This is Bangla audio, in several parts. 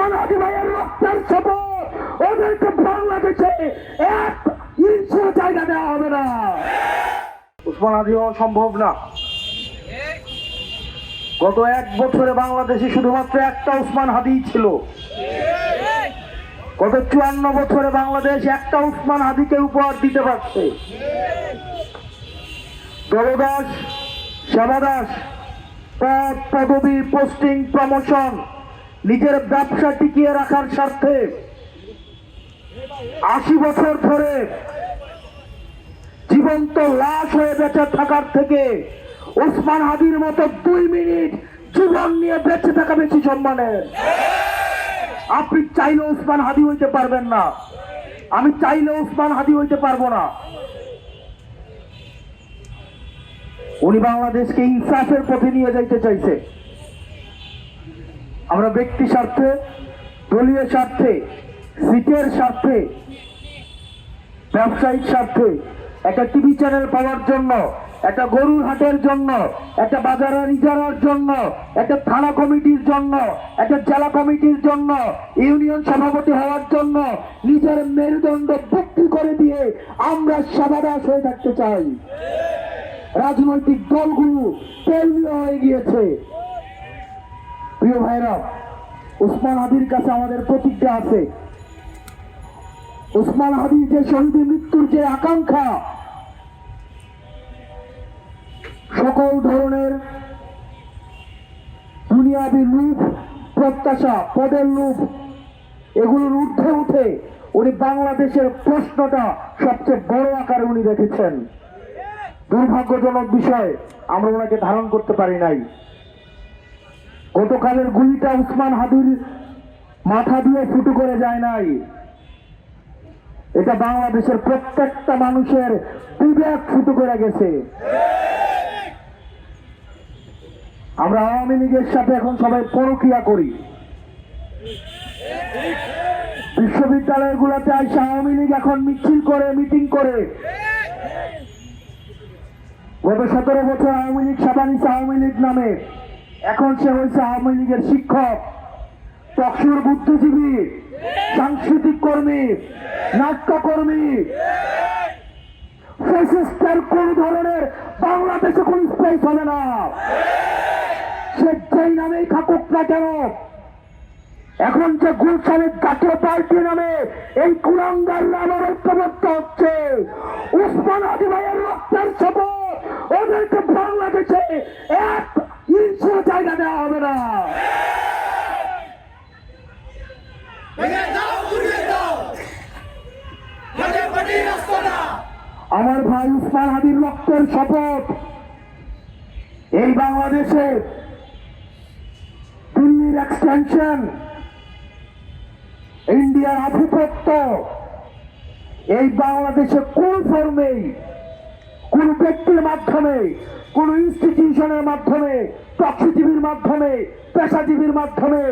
উসমান হাদি ভাইয়ের রক্তের শপথ, ওদেরকে বাংলাদেশে এক ইঞ্চিও জায়গা দেওয়া হবে না। উসমান হাদি হওয়া সম্ভব না। গত 1 বছরে বাংলাদেশে শুধুমাত্র একটা উসমান হাদি ছিল। গত 54 বছরে বাংলাদেশ একটা উসমান হাদিকে উপহার দিতে পারছে। দলদাস, সেবাদাস, পদ পদবি, পোস্টিং, প্রমোশন, নিজের ব্যবসা টিকিয়ে রাখার স্বার্থে 80 বছর ধরে জীবন্ত লাশ হয়ে বেঁচে থাকার থেকে উসমান হাদির মতো 2 মিনিট জীবন নিয়ে বেঁচে থাকা বেশি সম্মানের। আপনি চাইলে উসমান হাদি হইতে পারবেন না, আমি চাইলে উসমান হাদি হইতে পারবো না। উনি বাংলাদেশকে ইনসাফের পথে নিয়ে যাইতে চাইছে। আমরা ব্যক্তি স্বার্থে, দলীয় স্বার্থে, সিটের স্বার্থে, ব্যবসায়িক স্বার্থে, একটা টিভি চ্যানেল পাওয়ার জন্য, একটা গরুর হাটের জন্য, একটা বাজারের ইজারার জন্য, একটা থানা কমিটির জন্য, একটা জেলা কমিটির জন্য, ইউনিয়ন সভাপতি হওয়ার জন্য নিজের মেরুদণ্ড বিক্রি করে দিয়ে আমরা সেবাদাস হয়ে থাকতে চাই। রাজনৈতিক দলগুলো তেলনীয় হয়ে গিয়েছে। প্রিয় ভাইরা, উসমান হাদির কাছে আমাদের প্রতিজ্ঞা আছে। উসমান হাদির যে শহীদ মৃত্যুর যে আকাঙ্ক্ষা, সকল ধরনের দুনিয়াবি লোভ, প্রত্যাশা, পদের লোভ, এগুলোর ঊর্ধ্বে উঠে উনি বাংলাদেশের প্রশ্নটা সবচেয়ে বড় আকারে উনি রেখেছেন। দুর্ভাগ্যজনক বিষয়, আমরা ওনাকে ধারণ করতে পারি নাই। গতকালের গুলিটা উসমান হাদির মাথা দিয়ে ফুটো করে যায় নাই, এটা বাংলাদেশের প্রত্যেকটা মানুষের বিবেক ফুটো করে গেছে। আমরা আওয়ামী লীগের সাথে এখন সবাই পরকিয়া করি। বিশ্ববিদ্যালয়গুলোতে আইসা আওয়ামী লীগ এখন মিছিল করে, মিটিং করে। গত 17 বছর আওয়ামী লীগ সেবা নিচ্ছে আওয়ামী লীগ নামে, এখন সে হয়েছে আওয়ামী লীগের শিক্ষক, টকশোর বুদ্ধিজীবী, সাংস্কৃতিক কর্মী, নাট্যকর্মী। ফ্যাসিস্টের কোন ধরনের বাংলাদেশে কোন স্পেস হবে না, সে যেই নামেই থাকুক না কেন। এখন যে গুলশানের জাতীয় পার্টি নামে এই কুলাঙ্গাররা আবার ঐক্যবদ্ধ হচ্ছে। উসমান হাদি ভাইয়ের রক্তের শপথ, ওদেরকে বাংলাদেশে এক ইঞ্চিও জায়গা দেওয়া হবে না। আমার ভাই উসমান হাদির রক্তের শপথ, এই বাংলাদেশে দিল্লির এক্সটেনশন, ইন্ডিয়ার আধিপত্য এই বাংলাদেশে কোন ফর্মেই, কোন ব্যক্তির মাধ্যমে, কোন ইনস্টিটিউশনের মাধ্যমে, প্রকৃতিজীবীর মাধ্যমে, পেশাজীবীর মাধ্যমে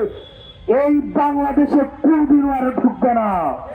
এই বাংলাদেশে কোনদিনও আর ঢুকবে না।